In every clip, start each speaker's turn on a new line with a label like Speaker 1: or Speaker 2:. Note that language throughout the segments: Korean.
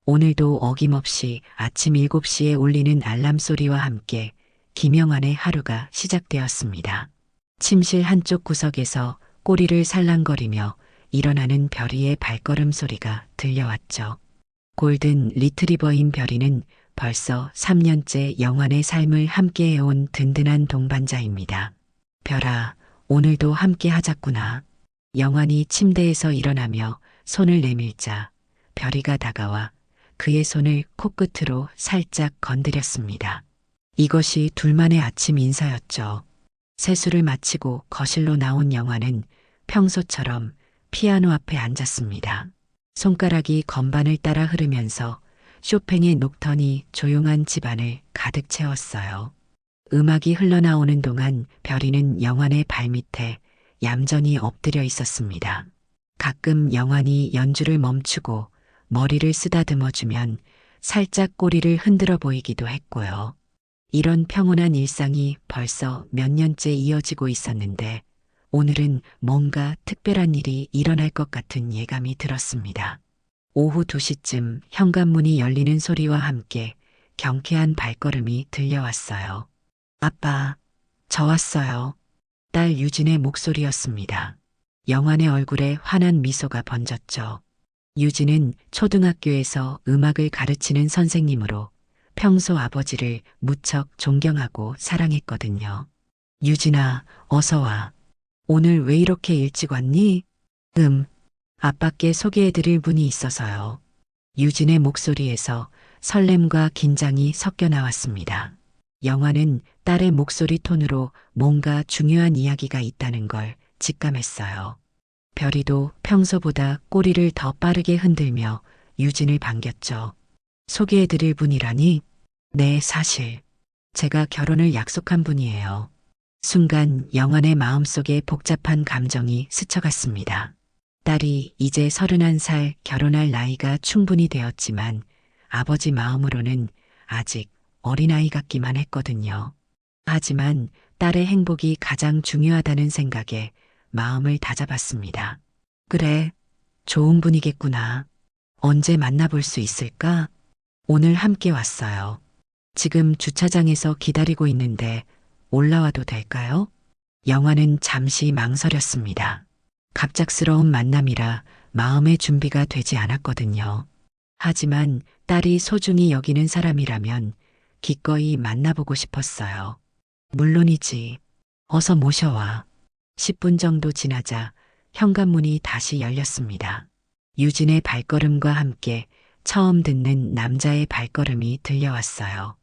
Speaker 1: 오늘도 어김없이 아침 7시에 울리는 알람 소리와 함께 김영환의 하루가 시작되었습니다. 침실 한쪽 구석에서 꼬리를 살랑거리며 일어나는 별이의 발걸음 소리가 들려왔죠. 골든 리트리버인 별이는 벌써 3년째 영환의 삶을 함께해온 든든한 동반자입니다. 별아, 오늘도 함께 하자꾸나. 영환이 침대에서 일어나며 손을 내밀자 별이가 다가와 그의 손을 코끝으로 살짝 건드렸습니다. 이것이 둘만의 아침 인사였죠. 세수를 마치고 거실로 나온 영환은 평소처럼 피아노 앞에 앉았습니다. 손가락이 건반을 따라 흐르면서 쇼팽의 녹턴이 조용한 집안을 가득 채웠어요. 음악이 흘러나오는 동안 별이는 영환의 발밑에 얌전히 엎드려 있었습니다. 가끔 영환이 연주를 멈추고 머리를 쓰다듬어주면 살짝 꼬리를 흔들어 보이기도 했고요. 이런 평온한 일상이 벌써 몇 년째 이어지고 있었는데 오늘은 뭔가 특별한 일이 일어날 것 같은 예감이 들었습니다. 오후 2시쯤 현관문이 열리는 소리와 함께 경쾌한 발걸음이 들려왔어요. 아빠, 저 왔어요. 딸 유진의 목소리였습니다. 영환의 얼굴에 환한 미소가 번졌죠. 유진은 초등학교에서 음악을 가르치는 선생님으로 평소 아버지를 무척 존경하고 사랑했거든요. 유진아, 어서 와. 오늘 왜 이렇게 일찍 왔니? 아빠께 소개해드릴 분이 있어서요. 유진의 목소리에서 설렘과 긴장이 섞여 나왔습니다. 영화는 딸의 목소리 톤으로 뭔가 중요한 이야기가 있다는 걸 직감했어요. 별이도 평소보다 꼬리를 더 빠르게 흔들며 유진을 반겼죠. 소개해드릴 분이라니? 네, 사실. 제가 결혼을 약속한 분이에요. 순간 영환의 마음속에 복잡한 감정이 스쳐갔습니다. 딸이 이제 31살 결혼할 나이가 충분히 되었지만 아버지 마음으로는 아직 어린아이 같기만 했거든요. 하지만 딸의 행복이 가장 중요하다는 생각에 마음을 다잡았습니다. 그래, 좋은 분이겠구나. 언제 만나볼 수 있을까? 오늘 함께 왔어요. 지금 주차장에서 기다리고 있는데 올라와도 될까요? 영환은 잠시 망설였습니다. 갑작스러운 만남이라 마음의 준비가 되지 않았거든요. 하지만 딸이 소중히 여기는 사람이라면 기꺼이 만나보고 싶었어요. 물론이지. 어서 모셔와. 10분 정도 지나자 현관문이 다시 열렸습니다. 유진의 발걸음과 함께 처음 듣는 남자의 발걸음이 들려왔어요.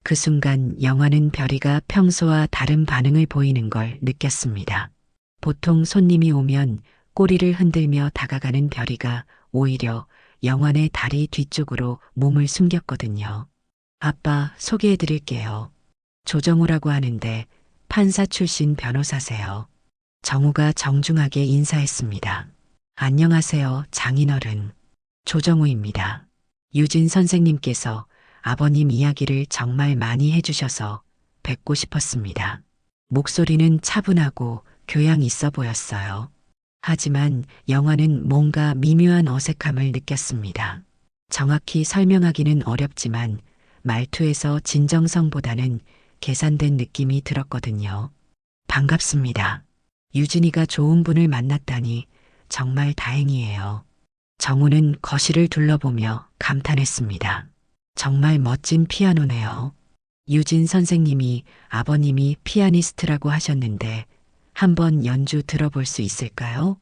Speaker 1: 그 순간 영화는 별이가 평소와 다른 반응을 보이는 걸 느꼈습니다. 보통 손님이 오면 꼬리를 흔들며 다가가는 별이가 오히려 영환의 다리 뒤쪽으로 몸을 숨겼거든요. 아빠, 소개해드릴게요. 조정우라고 하는데 판사 출신 변호사세요. 정우가 정중하게 인사했습니다. 안녕하세요, 장인어른. 조정우입니다. 유진 선생님께서 아버님 이야기를 정말 많이 해주셔서 뵙고 싶었습니다. 목소리는 차분하고 교양 있어 보였어요. 하지만 영화는 뭔가 미묘한 어색함을 느꼈습니다. 정확히 설명하기는 어렵지만 말투에서 진정성보다는 계산된 느낌이 들었거든요. 반갑습니다. 유진이가 좋은 분을 만났다니 정말 다행이에요. 정우는 거실을 둘러보며 감탄했습니다. 정말 멋진 피아노네요. 유진 선생님이 아버님이 피아니스트라고 하셨는데 한번 연주 들어볼 수 있을까요?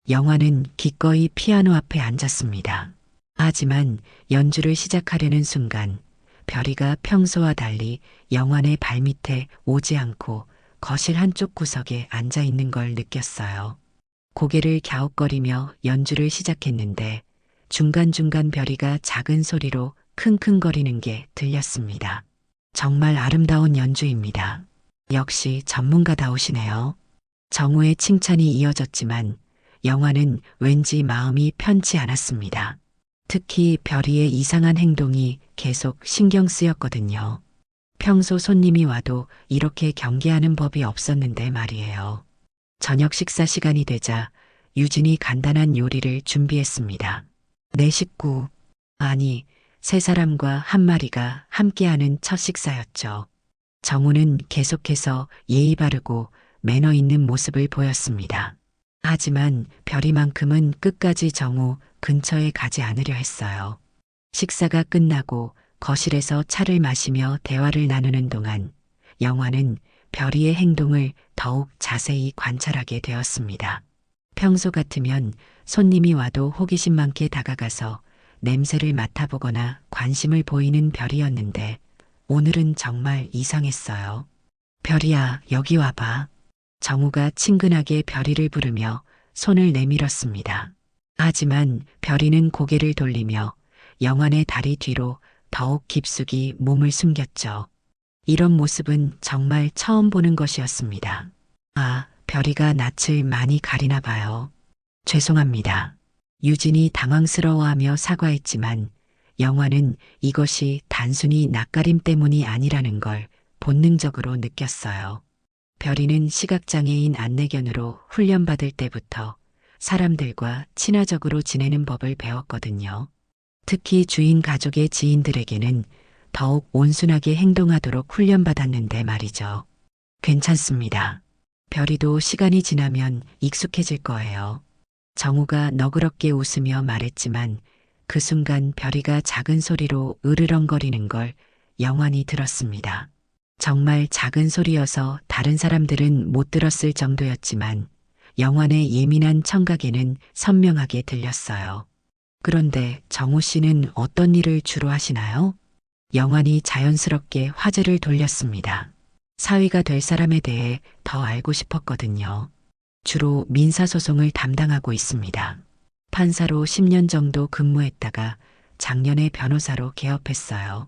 Speaker 1: 영화는 기꺼이 피아노 앞에 앉았습니다. 하지만 연주를 시작하려는 순간 별이가 평소와 달리 영환의 발밑에 오지 않고 거실 한쪽 구석에 앉아 있는 걸 느꼈어요. 고개를 갸웃거리며 연주를 시작했는데 중간중간 별이가 작은 소리로 킁킁거리는 게 들렸습니다. 정말 아름다운 연주입니다. 역시 전문가다우시네요. 정우의 칭찬이 이어졌지만 영화는 왠지 마음이 편치 않았습니다. 특히 별이의 이상한 행동이 계속 신경 쓰였거든요. 평소 손님이 와도 이렇게 경계하는 법이 없었는데 말이에요. 저녁 식사 시간이 되자 유진이 간단한 요리를 준비했습니다. 내 식구, 아니 세 사람과 한 마리가 함께하는 첫 식사였죠. 정우는 계속해서 예의 바르고 매너 있는 모습을 보였습니다. 하지만 별이만큼은 끝까지 정우 근처에 가지 않으려 했어요. 식사가 끝나고 거실에서 차를 마시며 대화를 나누는 동안 영화는 별이의 행동을 더욱 자세히 관찰하게 되었습니다. 평소 같으면 손님이 와도 호기심 많게 다가가서 냄새를 맡아보거나 관심을 보이는 별이었는데 오늘은 정말 이상했어요. 별이야, 여기 와봐. 정우가 친근하게 별이를 부르며 손을 내밀었습니다. 하지만 별이는 고개를 돌리며 영환의 다리 뒤로 더욱 깊숙이 몸을 숨겼죠. 이런 모습은 정말 처음 보는 것이었습니다. 아, 별이가 낯을 많이 가리나 봐요. 죄송합니다. 유진이 당황스러워하며 사과했지만 영화는 이것이 단순히 낯가림 때문이 아니라는 걸 본능적으로 느꼈어요. 별이는 시각장애인 안내견으로 훈련받을 때부터 사람들과 친화적으로 지내는 법을 배웠거든요. 특히 주인 가족의 지인들에게는 더욱 온순하게 행동하도록 훈련받았는데 말이죠. 괜찮습니다. 별이도 시간이 지나면 익숙해질 거예요. 정우가 너그럽게 웃으며 말했지만 그 순간 별이가 작은 소리로 으르렁거리는 걸 영환이 들었습니다. 정말 작은 소리여서 다른 사람들은 못 들었을 정도였지만 영환의 예민한 청각에는 선명하게 들렸어요. 그런데 정우 씨는 어떤 일을 주로 하시나요? 영환이 자연스럽게 화제를 돌렸습니다. 사위가 될 사람에 대해 더 알고 싶었거든요. 주로 민사소송을 담당하고 있습니다. 판사로 10년 정도 근무했다가 작년에 변호사로 개업했어요.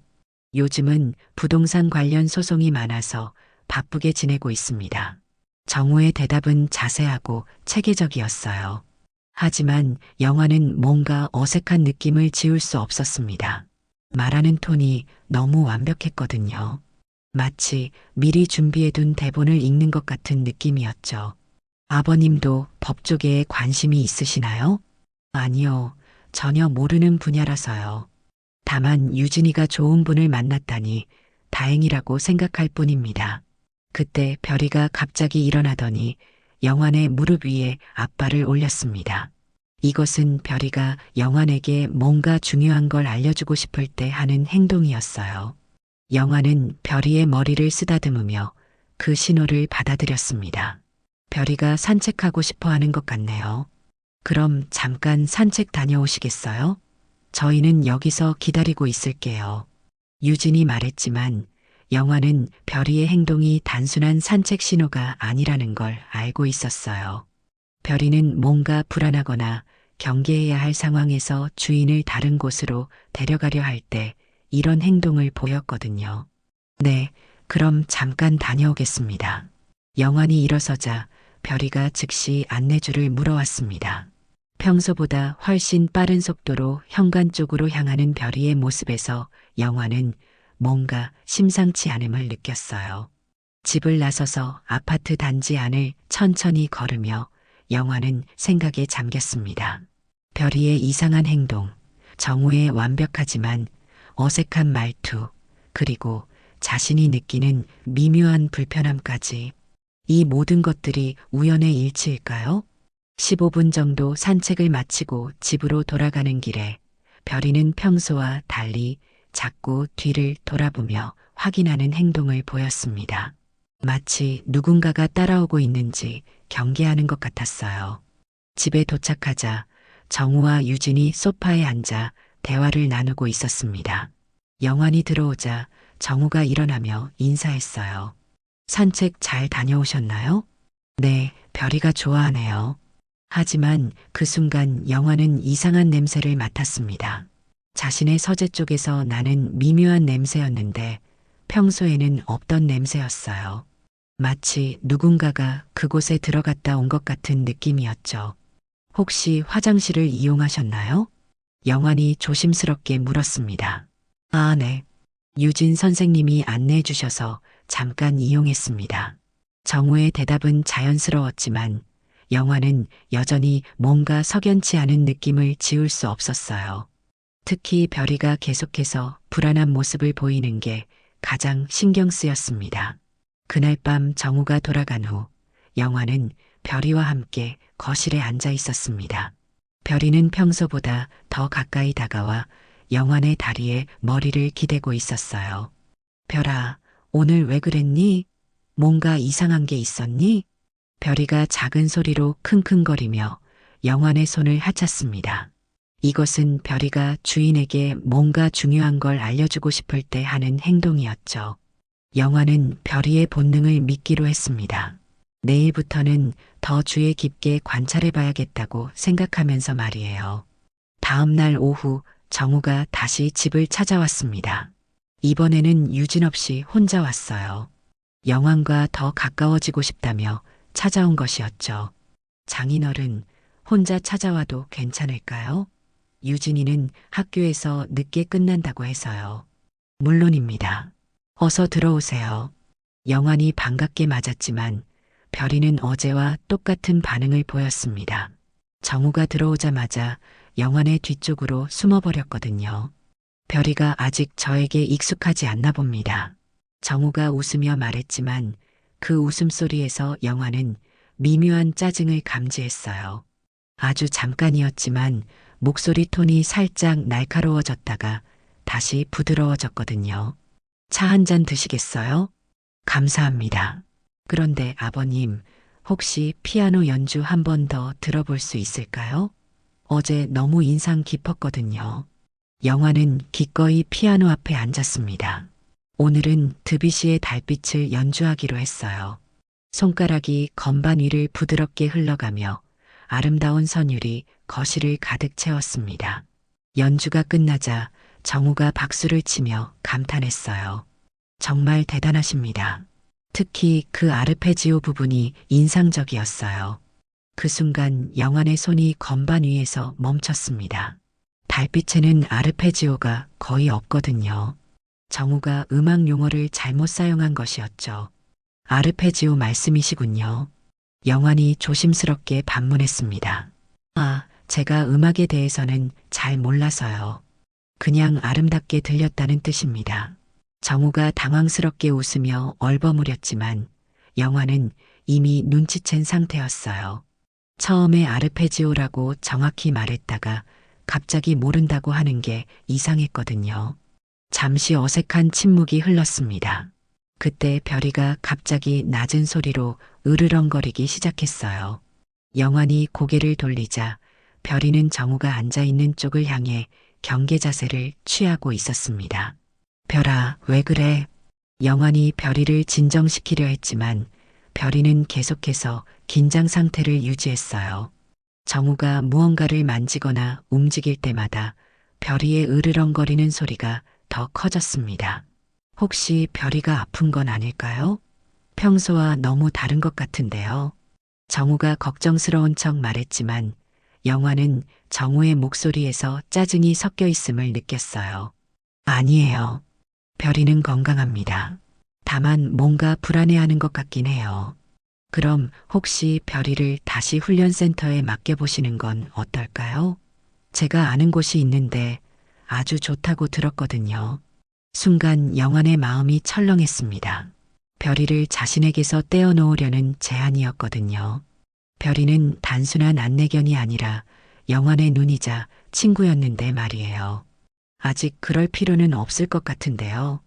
Speaker 1: 요즘은 부동산 관련 소송이 많아서 바쁘게 지내고 있습니다. 정우의 대답은 자세하고 체계적이었어요. 하지만 영화는 뭔가 어색한 느낌을 지울 수 없었습니다. 말하는 톤이 너무 완벽했거든요. 마치 미리 준비해둔 대본을 읽는 것 같은 느낌이었죠. 아버님도 법 쪽에 관심이 있으시나요? 아니요, 전혀 모르는 분야라서요. 다만 유진이가 좋은 분을 만났다니 다행이라고 생각할 뿐입니다. 그때 별이가 갑자기 일어나더니 영환의 무릎 위에 앞발을 올렸습니다. 이것은 별이가 영환에게 뭔가 중요한 걸 알려주고 싶을 때 하는 행동이었어요. 영환은 별이의 머리를 쓰다듬으며 그 신호를 받아들였습니다. 별이가 산책하고 싶어 하는 것 같네요. 그럼 잠깐 산책 다녀오시겠어요? 저희는 여기서 기다리고 있을게요. 유진이 말했지만 영환은 별이의 행동이 단순한 산책 신호가 아니라는 걸 알고 있었어요. 별이는 뭔가 불안하거나 경계해야 할 상황에서 주인을 다른 곳으로 데려가려 할 때 이런 행동을 보였거든요. 네, 그럼 잠깐 다녀오겠습니다. 영환이 일어서자 별이가 즉시 안내주를 물어왔습니다. 평소보다 훨씬 빠른 속도로 현관 쪽으로 향하는 별이의 모습에서 영환은 뭔가 심상치 않음을 느꼈어요. 집을 나서서 아파트 단지 안을 천천히 걸으며 영환은 생각에 잠겼습니다. 별이의 이상한 행동, 정우의 완벽하지만 어색한 말투, 그리고 자신이 느끼는 미묘한 불편함까지 이 모든 것들이 우연의 일치일까요? 15분 정도 산책을 마치고 집으로 돌아가는 길에 별이는 평소와 달리 자꾸 뒤를 돌아보며 확인하는 행동을 보였습니다. 마치 누군가가 따라오고 있는지 경계하는 것 같았어요. 집에 도착하자 정우와 유진이 소파에 앉아 대화를 나누고 있었습니다. 영환이 들어오자 정우가 일어나며 인사했어요. 산책 잘 다녀오셨나요? 네, 별이가 좋아하네요. 하지만 그 순간 영환은 이상한 냄새를 맡았습니다. 자신의 서재 쪽에서 나는 미묘한 냄새였는데 평소에는 없던 냄새였어요. 마치 누군가가 그곳에 들어갔다 온 것 같은 느낌이었죠. 혹시 화장실을 이용하셨나요? 영환이 조심스럽게 물었습니다. 아, 네. 유진 선생님이 안내해 주셔서 잠깐 이용했습니다. 정우의 대답은 자연스러웠지만 영환은 여전히 뭔가 석연치 않은 느낌을 지울 수 없었어요. 특히 별이가 계속해서 불안한 모습을 보이는 게 가장 신경 쓰였습니다. 그날 밤 정우가 돌아간 후 영화는 별이와 함께 거실에 앉아 있었습니다. 별이는 평소보다 더 가까이 다가와 영환의 다리에 머리를 기대고 있었어요. 별아, 오늘 왜 그랬니? 뭔가 이상한 게 있었니? 별이가 작은 소리로 킁킁거리며 영환의 손을 하찼습니다. 이것은 별이가 주인에게 뭔가 중요한 걸 알려주고 싶을 때 하는 행동이었죠. 영환은 별이의 본능을 믿기로 했습니다. 내일부터는 더 주의 깊게 관찰해 봐야겠다고 생각하면서 말이에요. 다음 날 오후 정우가 다시 집을 찾아왔습니다. 이번에는 유진 없이 혼자 왔어요. 영환과 더 가까워지고 싶다며 찾아온 것이었죠. 장인어른, 혼자 찾아와도 괜찮을까요? 유진이는 학교에서 늦게 끝난다고 해서요. 물론입니다. 어서 들어오세요. 영환이 반갑게 맞았지만 별이는 어제와 똑같은 반응을 보였습니다. 정우가 들어오자마자 영환의 뒤쪽으로 숨어버렸거든요. 별이가 아직 저에게 익숙하지 않나 봅니다. 정우가 웃으며 말했지만 그 웃음소리에서 영환은 미묘한 짜증을 감지했어요. 아주 잠깐이었지만 목소리 톤이 살짝 날카로워졌다가 다시 부드러워졌거든요. 차 한 잔 드시겠어요? 감사합니다. 그런데 아버님, 혹시 피아노 연주 한 번 더 들어볼 수 있을까요? 어제 너무 인상 깊었거든요. 영화는 기꺼이 피아노 앞에 앉았습니다. 오늘은 드뷔시의 달빛을 연주하기로 했어요. 손가락이 건반 위를 부드럽게 흘러가며 아름다운 선율이 거실을 가득 채웠습니다. 연주가 끝나자 정우가 박수를 치며 감탄했어요. 정말 대단하십니다. 특히 그 아르페지오 부분이 인상적이었어요. 그 순간 영환의 손이 건반 위에서 멈췄습니다. 달빛에는 아르페지오가 거의 없거든요. 정우가 음악 용어를 잘못 사용한 것이었죠. 아르페지오 말씀이시군요. 영환이 조심스럽게 반문했습니다. 아, 제가 음악에 대해서는 잘 몰라서요. 그냥 아름답게 들렸다는 뜻입니다. 정우가 당황스럽게 웃으며 얼버무렸지만 영환은 이미 눈치챈 상태였어요. 처음에 아르페지오라고 정확히 말했다가 갑자기 모른다고 하는 게 이상했거든요. 잠시 어색한 침묵이 흘렀습니다. 그때 별이가 갑자기 낮은 소리로 으르렁거리기 시작했어요. 영환이 고개를 돌리자 별이는 정우가 앉아있는 쪽을 향해 경계 자세를 취하고 있었습니다. 별아, 왜 그래? 영환이 별이를 진정시키려 했지만 별이는 계속해서 긴장 상태를 유지했어요. 정우가 무언가를 만지거나 움직일 때마다 별이의 으르렁거리는 소리가 더 커졌습니다. 혹시 별이가 아픈 건 아닐까요? 평소와 너무 다른 것 같은데요. 정우가 걱정스러운 척 말했지만 영환은 정우의 목소리에서 짜증이 섞여 있음을 느꼈어요. 아니에요. 별이는 건강합니다. 다만 뭔가 불안해하는 것 같긴 해요. 그럼 혹시 별이를 다시 훈련센터에 맡겨보시는 건 어떨까요? 제가 아는 곳이 있는데 아주 좋다고 들었거든요. 순간 영환의 마음이 철렁했습니다. 별이를 자신에게서 떼어놓으려는 제안이었거든요. 별이는 단순한 안내견이 아니라 영환의 눈이자 친구였는데 말이에요. 아직 그럴 필요는 없을 것 같은데요.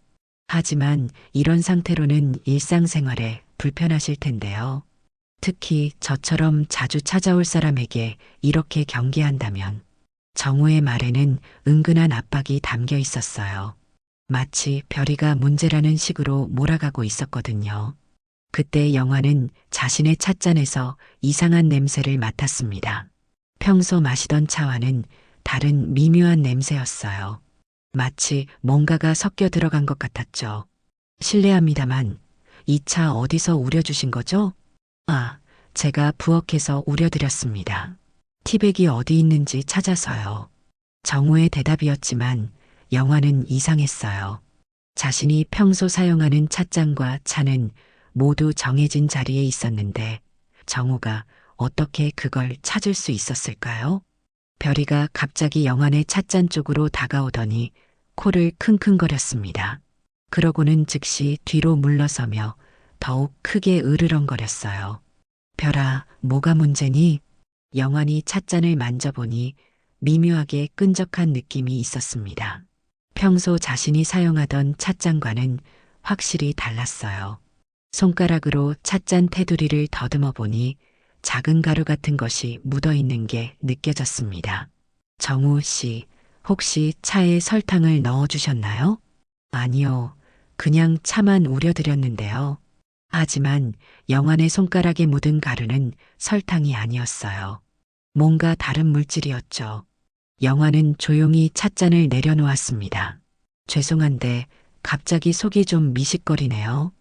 Speaker 1: 하지만 이런 상태로는 일상생활에 불편하실 텐데요. 특히 저처럼 자주 찾아올 사람에게 이렇게 경계한다면 정우의 말에는 은근한 압박이 담겨 있었어요. 마치 별이가 문제라는 식으로 몰아가고 있었거든요. 그때 영환은 자신의 찻잔에서 이상한 냄새를 맡았습니다. 평소 마시던 차와는 다른 미묘한 냄새였어요. 마치 뭔가가 섞여 들어간 것 같았죠. 실례합니다만 이 차 어디서 우려주신 거죠? 아, 제가 부엌에서 우려드렸습니다. 티백이 어디 있는지 찾아서요. 정우의 대답이었지만 영환은 이상했어요. 자신이 평소 사용하는 찻잔과 차는 모두 정해진 자리에 있었는데 정우가 어떻게 그걸 찾을 수 있었을까요? 별이가 갑자기 영환의 찻잔 쪽으로 다가오더니 코를 킁킁거렸습니다. 그러고는 즉시 뒤로 물러서며 더욱 크게 으르렁거렸어요. 별아, 뭐가 문제니? 영환이 찻잔을 만져보니 미묘하게 끈적한 느낌이 있었습니다. 평소 자신이 사용하던 찻잔과는 확실히 달랐어요. 손가락으로 찻잔 테두리를 더듬어 보니 작은 가루 같은 것이 묻어 있는 게 느껴졌습니다. 정우 씨, 혹시 차에 설탕을 넣어 주셨나요? 아니요. 그냥 차만 우려드렸는데요. 하지만 영환의 손가락에 묻은 가루는 설탕이 아니었어요. 뭔가 다른 물질이었죠. 영환은 조용히 찻잔을 내려놓았습니다. 죄송한데 갑자기 속이 좀 미식거리네요.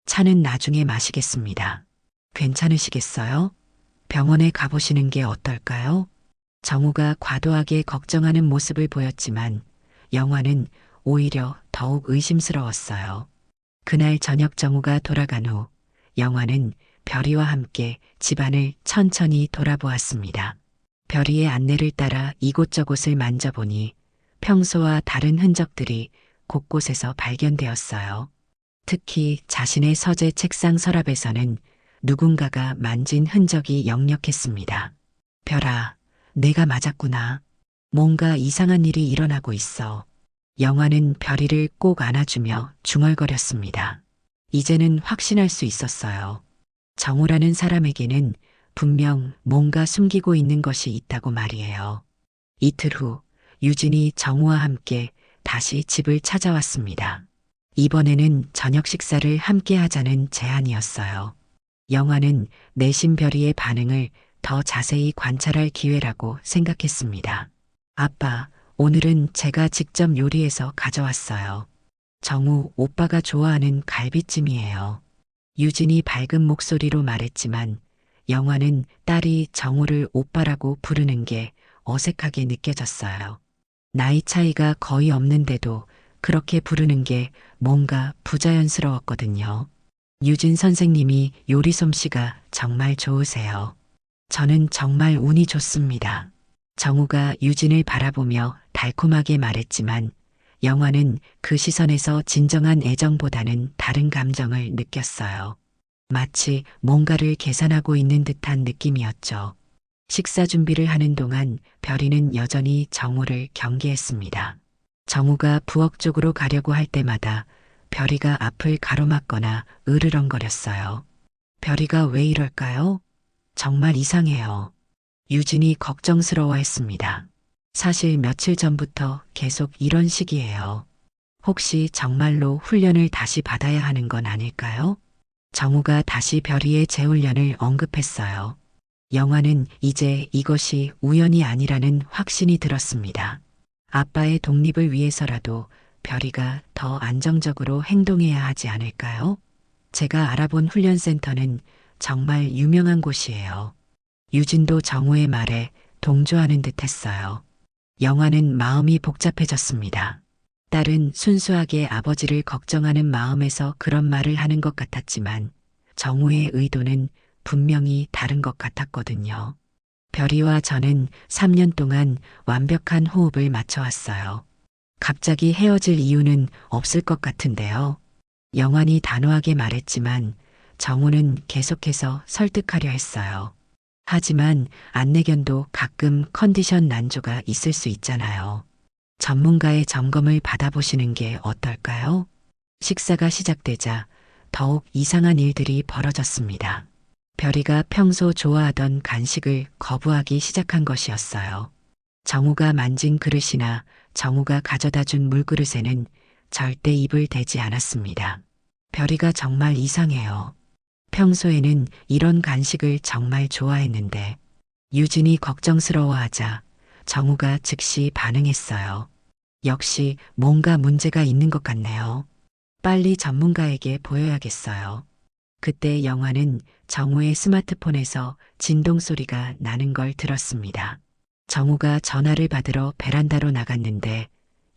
Speaker 1: 차는 나중에 마시겠습니다. 괜찮으시겠어요? 병원에 가보시는 게 어떨까요? 정우가 과도하게 걱정하는 모습을 보였지만 영환은 오히려 더욱 의심스러웠어요. 그날 저녁 정우가 돌아간 후 영환은 별이와 함께 집안을 천천히 돌아보았습니다. 별이의 안내를 따라 이곳저곳을 만져보니 평소와 다른 흔적들이 곳곳에서 발견되었어요. 특히 자신의 서재 책상 서랍에서는 누군가가 만진 흔적이 역력했습니다. 별아, 내가 맞았구나. 뭔가 이상한 일이 일어나고 있어. 영환은 별이를 꼭 안아주며 중얼거렸습니다. 이제는 확신할 수 있었어요. 정우라는 사람에게는 분명 뭔가 숨기고 있는 것이 있다고 말이에요. 이틀 후 유진이 정우와 함께 다시 집을 찾아왔습니다. 이번에는 저녁 식사를 함께 하자는 제안이었어요. 영환은 내심 별이의 반응을 더 자세히 관찰할 기회라고 생각했습니다. 아빠, 오늘은 제가 직접 요리해서 가져왔어요. 정우 오빠가 좋아하는 갈비찜이에요. 유진이 밝은 목소리로 말했지만 영환은 딸이 정우를 오빠라고 부르는 게 어색하게 느껴졌어요. 나이 차이가 거의 없는데도 그렇게 부르는 게 뭔가 부자연스러웠거든요. 유진 선생님이 요리 솜씨가 정말 좋으세요. 저는 정말 운이 좋습니다. 정우가 유진을 바라보며 달콤하게 말했지만 영환은 그 시선에서 진정한 애정보다는 다른 감정을 느꼈어요. 마치 뭔가를 계산하고 있는 듯한 느낌이었죠. 식사 준비를 하는 동안 별이는 여전히 정우를 경계했습니다. 정우가 부엌 쪽으로 가려고 할 때마다 별이가 앞을 가로막거나 으르렁거렸어요. 별이가 왜 이럴까요? 정말 이상해요. 유진이 걱정스러워했습니다. 사실 며칠 전부터 계속 이런 식이에요. 혹시 정말로 훈련을 다시 받아야 하는 건 아닐까요? 정우가 다시 별이의 재훈련을 언급했어요. 영화는 이제 이것이 우연이 아니라는 확신이 들었습니다. 아빠의 독립을 위해서라도 별이가 더 안정적으로 행동해야 하지 않을까요? 제가 알아본 훈련센터는 정말 유명한 곳이에요. 유진도 정우의 말에 동조하는 듯 했어요. 영화는 마음이 복잡해졌습니다. 딸은 순수하게 아버지를 걱정하는 마음에서 그런 말을 하는 것 같았지만 정우의 의도는 분명히 다른 것 같았거든요. 별이와 저는 3년 동안 완벽한 호흡을 맞춰왔어요. 갑자기 헤어질 이유는 없을 것 같은데요. 영환이 단호하게 말했지만 정우는 계속해서 설득하려 했어요. 하지만 안내견도 가끔 컨디션 난조가 있을 수 있잖아요. 전문가의 점검을 받아보시는 게 어떨까요? 식사가 시작되자 더욱 이상한 일들이 벌어졌습니다. 별이가 평소 좋아하던 간식을 거부하기 시작한 것이었어요. 정우가 만진 그릇이나 정우가 가져다 준 물그릇에는 절대 입을 대지 않았습니다. 별이가 정말 이상해요. 평소에는 이런 간식을 정말 좋아했는데 유진이 걱정스러워하자 정우가 즉시 반응했어요. 역시 뭔가 문제가 있는 것 같네요. 빨리 전문가에게 보여야겠어요. 그때 영화는 정우의 스마트폰에서 진동 소리가 나는 걸 들었습니다. 정우가 전화를 받으러 베란다로 나갔는데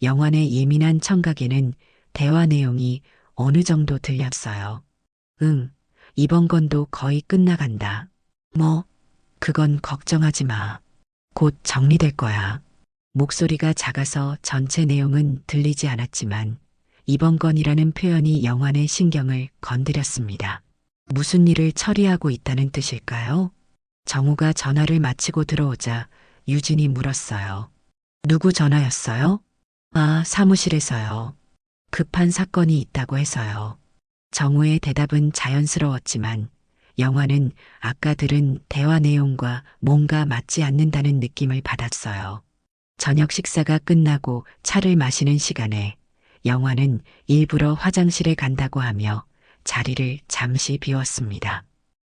Speaker 1: 영환의 예민한 청각에는 대화 내용이 어느 정도 들렸어요. 응, 이번 건도 거의 끝나간다. 뭐, 그건 걱정하지 마. 곧 정리될 거야. 목소리가 작아서 전체 내용은 들리지 않았지만 이번 건이라는 표현이 영환의 신경을 건드렸습니다. 무슨 일을 처리하고 있다는 뜻일까요? 정우가 전화를 마치고 들어오자 유진이 물었어요. 누구 전화였어요? 아, 사무실에서요. 급한 사건이 있다고 해서요. 정우의 대답은 자연스러웠지만 영환은 아까 들은 대화 내용과 뭔가 맞지 않는다는 느낌을 받았어요. 저녁 식사가 끝나고 차를 마시는 시간에 영환은 일부러 화장실에 간다고 하며 자리를 잠시 비웠습니다.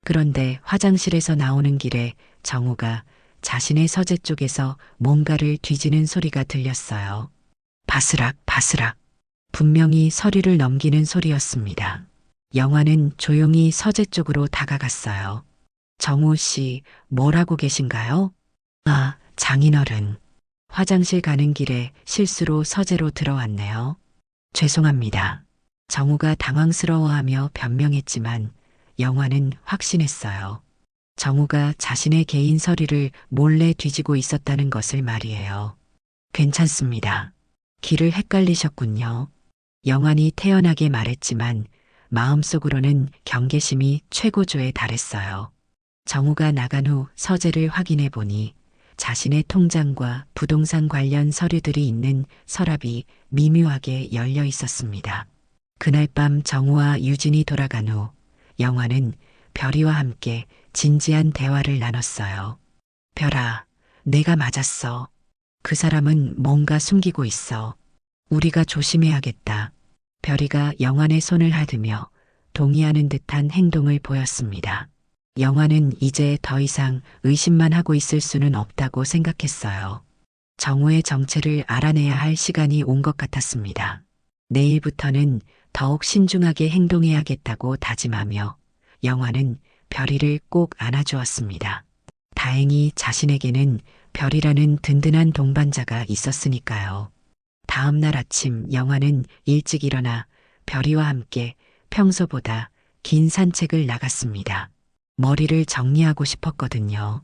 Speaker 1: 그런데 화장실에서 나오는 길에 정우가 자신의 서재 쪽에서 뭔가를 뒤지는 소리가 들렸어요. 바스락, 바스락. 분명히 서리를 넘기는 소리였습니다. 영환은 조용히 서재 쪽으로 다가갔어요. 정우 씨, 뭘 하고 계신가요? 아, 장인어른. 화장실 가는 길에 실수로 서재로 들어왔네요. 죄송합니다. 정우가 당황스러워하며 변명했지만 영환은 확신했어요. 정우가 자신의 개인 서리를 몰래 뒤지고 있었다는 것을 말이에요. 괜찮습니다. 길을 헷갈리셨군요. 영환이 태연하게 말했지만 마음속으로는 경계심이 최고조에 달했어요. 정우가 나간 후 서재를 확인해 보니 자신의 통장과 부동산 관련 서류들이 있는 서랍이 미묘하게 열려 있었습니다. 그날 밤 정우와 유진이 돌아간 후 영환은 별이와 함께 진지한 대화를 나눴어요. 별아, 내가 맞았어. 그 사람은 뭔가 숨기고 있어. 우리가 조심해야겠다. 별이가 영환의 손을 하드며 동의하는 듯한 행동을 보였습니다. 영환은 이제 더 이상 의심만 하고 있을 수는 없다고 생각했어요. 정우의 정체를 알아내야 할 시간이 온 것 같았습니다. 내일부터는 더욱 신중하게 행동해야겠다고 다짐하며 영환은 별이를 꼭 안아주었습니다. 다행히 자신에게는 별이라는 든든한 동반자가 있었으니까요. 다음 날 아침 영환은 일찍 일어나 별이와 함께 평소보다 긴 산책을 나갔습니다. 머리를 정리하고 싶었거든요.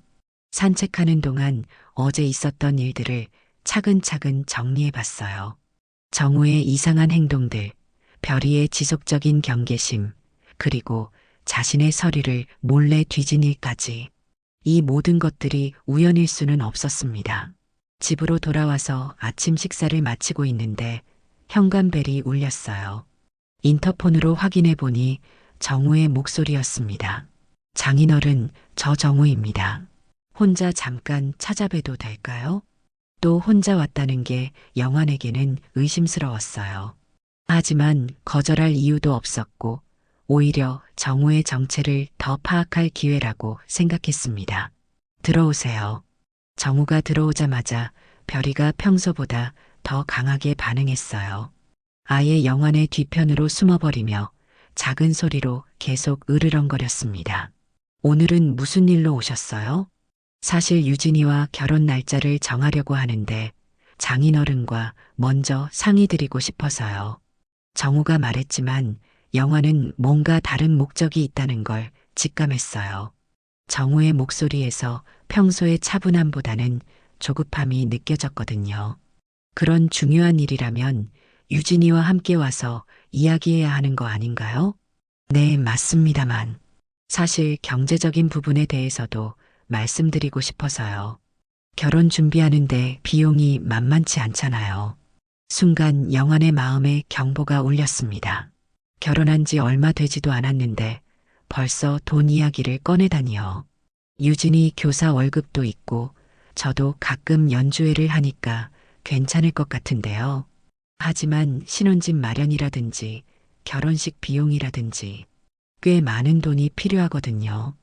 Speaker 1: 산책하는 동안 어제 있었던 일들을 차근차근 정리해 봤어요. 정우의 이상한 행동들, 별이의 지속적인 경계심, 그리고 자신의 서리를 몰래 뒤진 일까지. 이 모든 것들이 우연일 수는 없었습니다. 집으로 돌아와서 아침 식사를 마치고 있는데 현관벨이 울렸어요. 인터폰으로 확인해 보니 정우의 목소리였습니다. 장인어른, 저 정우입니다. 혼자 잠깐 찾아뵈도 될까요? 또 혼자 왔다는 게 영환에게는 의심스러웠어요. 하지만 거절할 이유도 없었고 오히려 정우의 정체를 더 파악할 기회라고 생각했습니다. 들어오세요. 정우가 들어오자마자 별이가 평소보다 더 강하게 반응했어요. 아예 영환의 뒤편으로 숨어버리며 작은 소리로 계속 으르렁거렸습니다. 오늘은 무슨 일로 오셨어요? 사실 유진이와 결혼 날짜를 정하려고 하는데 장인어른과 먼저 상의드리고 싶어서요. 정우가 말했지만 영환은 뭔가 다른 목적이 있다는 걸 직감했어요. 정우의 목소리에서 평소의 차분함보다는 조급함이 느껴졌거든요. 그런 중요한 일이라면 유진이와 함께 와서 이야기해야 하는 거 아닌가요? 네, 맞습니다만. 사실 경제적인 부분에 대해서도 말씀드리고 싶어서요. 결혼 준비하는데 비용이 만만치 않잖아요. 순간 영환의 마음에 경보가 울렸습니다. 결혼한 지 얼마 되지도 않았는데 벌써 돈 이야기를 꺼내다니요. 유진이 교사 월급도 있고 저도 가끔 연주회를 하니까 괜찮을 것 같은데요. 하지만 신혼집 마련이라든지 결혼식 비용이라든지 꽤 많은 돈이 필요하거든요.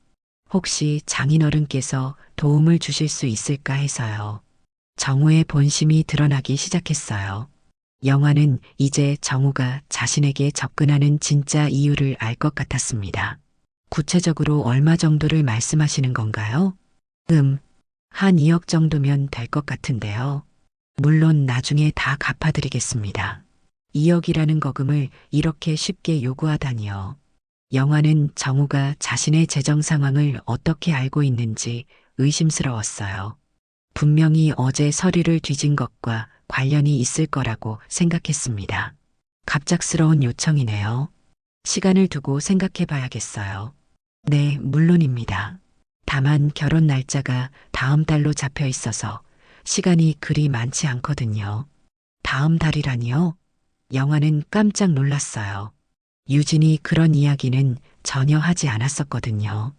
Speaker 1: 혹시 장인어른께서 도움을 주실 수 있을까 해서요. 정우의 본심이 드러나기 시작했어요. 영환은 이제 정우가 자신에게 접근하는 진짜 이유를 알 것 같았습니다. 구체적으로 얼마 정도를 말씀하시는 건가요? 한 2억 정도면 될 것 같은데요. 물론 나중에 다 갚아드리겠습니다. 2억이라는 거금을 이렇게 쉽게 요구하다니요. 영환은 정우가 자신의 재정 상황을 어떻게 알고 있는지 의심스러웠어요. 분명히 어제 서류를 뒤진 것과 관련이 있을 거라고 생각했습니다. 갑작스러운 요청이네요. 시간을 두고 생각해 봐야겠어요. 네, 물론입니다. 다만 결혼 날짜가 다음 달로 잡혀 있어서 시간이 그리 많지 않거든요. 다음 달이라니요? 영화는 깜짝 놀랐어요. 유진이 그런 이야기는 전혀 하지 않았었거든요.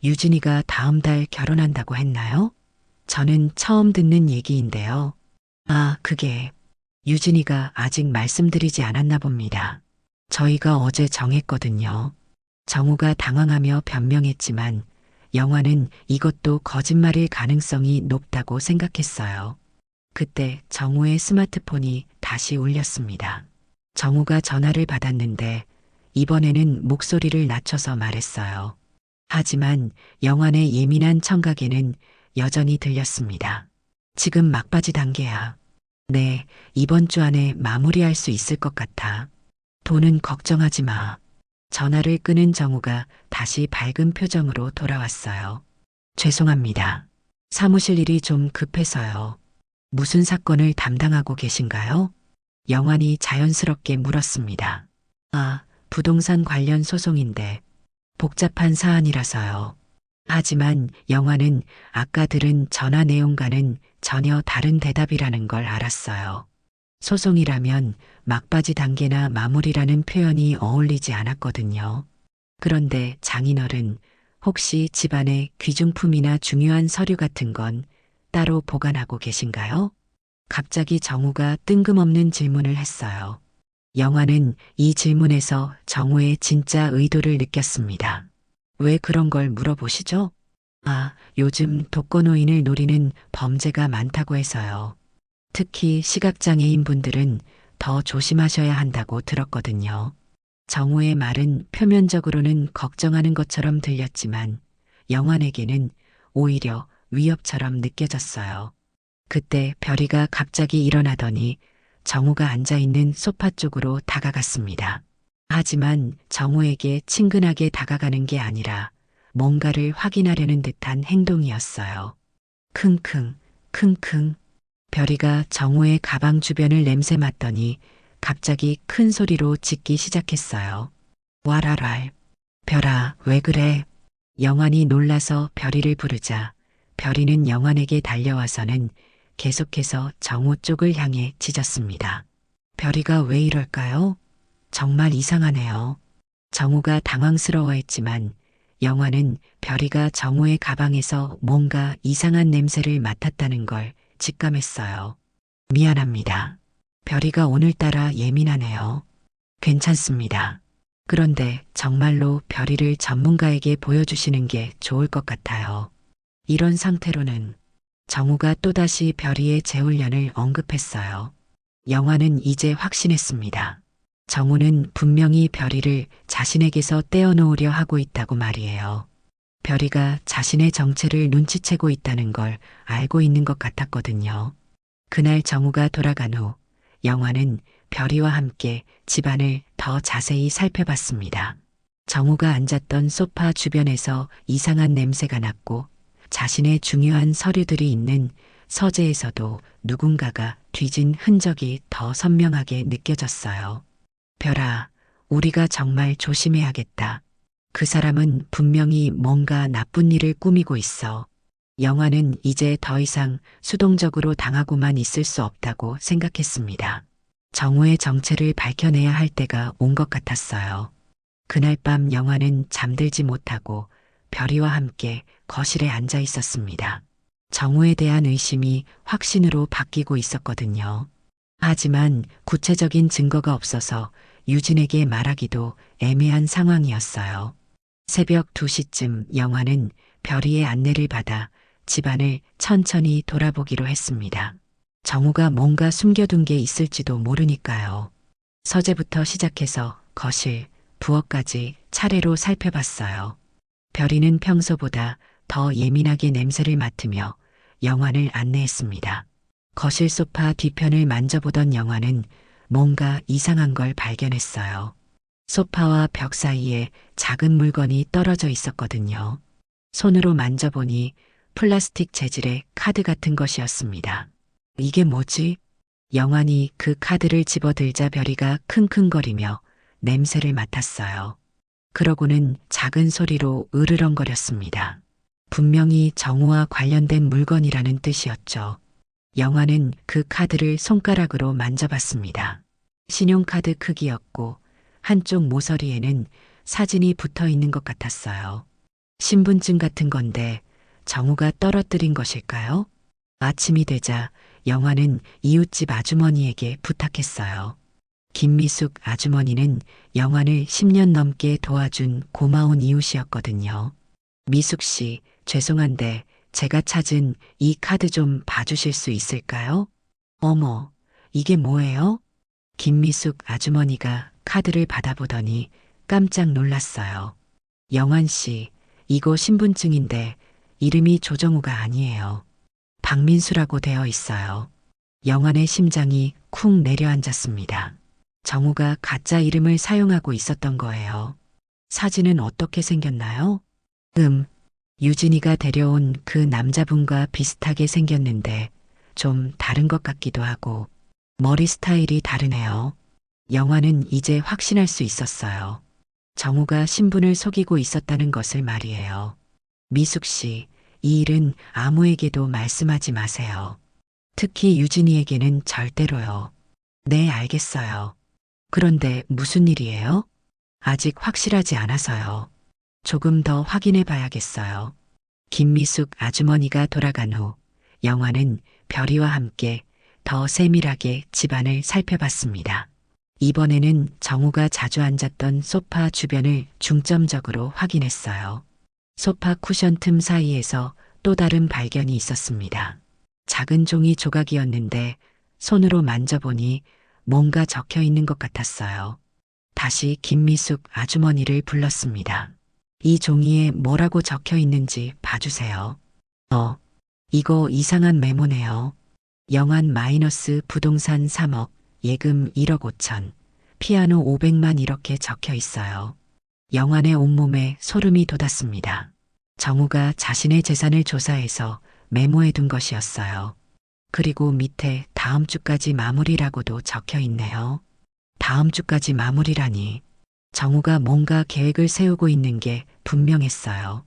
Speaker 1: 유진이가 다음 달 결혼한다고 했나요? 저는 처음 듣는 얘기인데요. 아, 그게 유진이가 아직 말씀드리지 않았나 봅니다. 저희가 어제 정했거든요. 정우가 당황하며 변명했지만 영화는 이것도 거짓말일 가능성이 높다고 생각했어요. 그때 정우의 스마트폰이 다시 울렸습니다. 정우가 전화를 받았는데 이번에는 목소리를 낮춰서 말했어요. 하지만 영환의 예민한 청각에는 여전히 들렸습니다. 지금 막바지 단계야. 네, 이번 주 안에 마무리할 수 있을 것 같아. 돈은 걱정하지 마. 전화를 끊은 정우가 다시 밝은 표정으로 돌아왔어요. 죄송합니다. 사무실 일이 좀 급해서요. 무슨 사건을 담당하고 계신가요? 영환이 자연스럽게 물었습니다. 아, 부동산 관련 소송인데 복잡한 사안이라서요. 하지만 영환은 아까 들은 전화 내용과는 전혀 다른 대답이라는 걸 알았어요. 소송이라면 막바지 단계나 마무리라는 표현이 어울리지 않았거든요. 그런데 장인어른, 혹시 집안에 귀중품이나 중요한 서류 같은 건 따로 보관하고 계신가요? 갑자기 정우가 뜬금없는 질문을 했어요. 영화는 이 질문에서 정우의 진짜 의도를 느꼈습니다. 왜 그런 걸 물어보시죠? 아, 요즘 독거노인을 노리는 범죄가 많다고 해서요. 특히 시각장애인 분들은 더 조심하셔야 한다고 들었거든요. 정우의 말은 표면적으로는 걱정하는 것처럼 들렸지만 영환에게는 오히려 위협처럼 느껴졌어요. 그때 별이가 갑자기 일어나더니 정우가 앉아있는 소파 쪽으로 다가갔습니다. 하지만 정우에게 친근하게 다가가는 게 아니라 뭔가를 확인하려는 듯한 행동이었어요. 킁킁, 킁킁. 별이가 정우의 가방 주변을 냄새 맡더니 갑자기 큰 소리로 짖기 시작했어요. 와라랄. 별아, 왜 그래? 영환이 놀라서 별이를 부르자 별이는 영환에게 달려와서는 계속해서 정우 쪽을 향해 짖었습니다. 별이가 왜 이럴까요? 정말 이상하네요. 정우가 당황스러워했지만 영환은 별이가 정우의 가방에서 뭔가 이상한 냄새를 맡았다는 걸 직감했어요. 미안합니다. 별이가 오늘따라 예민하네요. 괜찮습니다. 그런데 정말로 별이를 전문가에게 보여주시는 게 좋을 것 같아요. 이런 상태로는 정우가 또다시 별이의 재훈련을 언급했어요. 영화는 이제 확신했습니다. 정우는 분명히 별이를 자신에게서 떼어놓으려 하고 있다고 말이에요. 별이가 자신의 정체를 눈치채고 있다는 걸 알고 있는 것 같았거든요. 그날 정우가 돌아간 후 영화는 별이와 함께 집안을 더 자세히 살펴봤습니다. 정우가 앉았던 소파 주변에서 이상한 냄새가 났고 자신의 중요한 서류들이 있는 서재에서도 누군가가 뒤진 흔적이 더 선명하게 느껴졌어요. 별아, 우리가 정말 조심해야겠다. 그 사람은 분명히 뭔가 나쁜 일을 꾸미고 있어. 영화는 이제 더 이상 수동적으로 당하고만 있을 수 없다고 생각했습니다. 정우의 정체를 밝혀내야 할 때가 온 것 같았어요. 그날 밤 영화는 잠들지 못하고 별이와 함께 거실에 앉아 있었습니다. 정우에 대한 의심이 확신으로 바뀌고 있었거든요. 하지만 구체적인 증거가 없어서 유진에게 말하기도 애매한 상황이었어요. 새벽 2시쯤 영화는 별이의 안내를 받아 집안을 천천히 돌아보기로 했습니다. 정우가 뭔가 숨겨둔 게 있을지도 모르니까요. 서재부터 시작해서 거실, 부엌까지 차례로 살펴봤어요. 별이는 평소보다 더 예민하게 냄새를 맡으며 영환을 안내했습니다. 거실 소파 뒤편을 만져보던 영환은 뭔가 이상한 걸 발견했어요. 소파와 벽 사이에 작은 물건이 떨어져 있었거든요. 손으로 만져보니 플라스틱 재질의 카드 같은 것이었습니다. 이게 뭐지? 영환이 그 카드를 집어들자 별이가 킁킁거리며 냄새를 맡았어요. 그러고는 작은 소리로 으르렁거렸습니다. 분명히 정우와 관련된 물건이라는 뜻이었죠. 영환은 그 카드를 손가락으로 만져봤습니다. 신용카드 크기였고 한쪽 모서리에는 사진이 붙어 있는 것 같았어요. 신분증 같은 건데 정우가 떨어뜨린 것일까요? 아침이 되자 영환은 이웃집 아주머니에게 부탁했어요. 김미숙 아주머니는 영환을 10년 넘게 도와준 고마운 이웃이었거든요. 미숙 씨, 죄송한데 제가 찾은 이 카드 좀 봐주실 수 있을까요? 어머, 이게 뭐예요? 김미숙 아주머니가 카드를 받아보더니 깜짝 놀랐어요. 영환 씨, 이거 신분증인데 이름이 조정우가 아니에요. 박민수라고 되어 있어요. 영환의 심장이 쿵 내려앉았습니다. 정우가 가짜 이름을 사용하고 있었던 거예요. 사진은 어떻게 생겼나요? 유진이가 데려온 그 남자분과 비슷하게 생겼는데 좀 다른 것 같기도 하고 머리 스타일이 다르네요. 영환은 이제 확신할 수 있었어요. 정우가 신분을 속이고 있었다는 것을 말이에요. 미숙 씨, 이 일은 아무에게도 말씀하지 마세요. 특히 유진이에게는 절대로요. 네, 알겠어요. 그런데 무슨 일이에요? 아직 확실하지 않아서요. 조금 더 확인해 봐야겠어요. 김미숙 아주머니가 돌아간 후 영환은 별이와 함께 더 세밀하게 집안을 살펴봤습니다. 이번에는 정우가 자주 앉았던 소파 주변을 중점적으로 확인했어요. 소파 쿠션 틈 사이에서 또 다른 발견이 있었습니다. 작은 종이 조각이었는데 손으로 만져보니 뭔가 적혀 있는 것 같았어요. 다시 김미숙 아주머니를 불렀습니다. 이 종이에 뭐라고 적혀 있는지 봐주세요. 이거 이상한 메모네요. 영환 마이너스 부동산 3억, 예금 1억 5천, 피아노 500만 이렇게 적혀 있어요. 영환의 온몸에 소름이 돋았습니다. 정우가 자신의 재산을 조사해서 메모해 둔 것이었어요. 그리고 밑에 다음 주까지 마무리라고도 적혀 있네요. 다음 주까지 마무리라니. 정우가 뭔가 계획을 세우고 있는 게 분명했어요.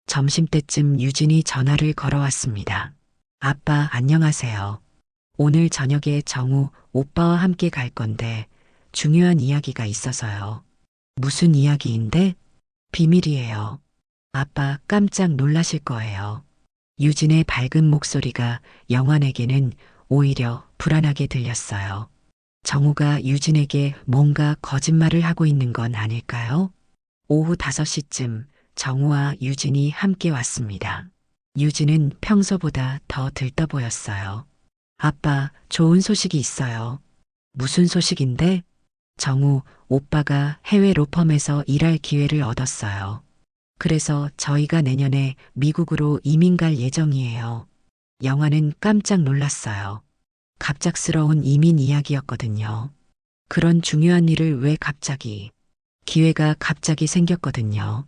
Speaker 1: 점심때쯤 유진이 전화를 걸어왔습니다. 아빠, 안녕하세요. 오늘 저녁에 정우 오빠와 함께 갈 건데 중요한 이야기가 있어서요. 무슨 이야기인데? 비밀이에요. 아빠 깜짝 놀라실 거예요. 유진의 밝은 목소리가 영환에게는 오히려 불안하게 들렸어요. 정우가 유진에게 뭔가 거짓말을 하고 있는 건 아닐까요? 오후 5시쯤 정우와 유진이 함께 왔습니다. 유진은 평소보다 더 들떠 보였어요. 아빠, 좋은 소식이 있어요. 무슨 소식인데? 정우, 오빠가 해외 로펌에서 일할 기회를 얻었어요. 그래서 저희가 내년에 미국으로 이민 갈 예정이에요. 영환은 깜짝 놀랐어요. 갑작스러운 이민 이야기였거든요. 그런 중요한 일을 왜 갑자기? 기회가 갑자기 생겼거든요.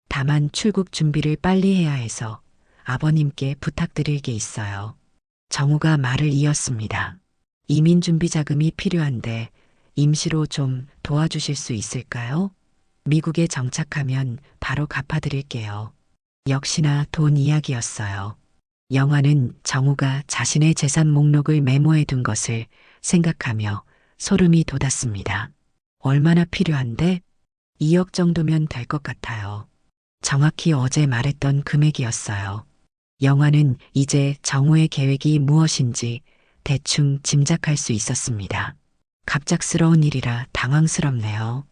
Speaker 1: 다만 출국 준비를 빨리 해야 해서 아버님께 부탁드릴 게 있어요. 정우가 말을 이었습니다. 이민 준비 자금이 필요한데 임시로 좀 도와주실 수 있을까요? 미국에 정착하면 바로 갚아드릴게요. 역시나 돈 이야기였어요. 영환은 정우가 자신의 재산 목록을 메모해 둔 것을 생각하며 소름이 돋았습니다. 얼마나 필요한데? 2억 정도면 될 것 같아요. 정확히 어제 말했던 금액이었어요. 영환은 이제 정우의 계획이 무엇인지 대충 짐작할 수 있었습니다. 갑작스러운 일이라 당황스럽네요.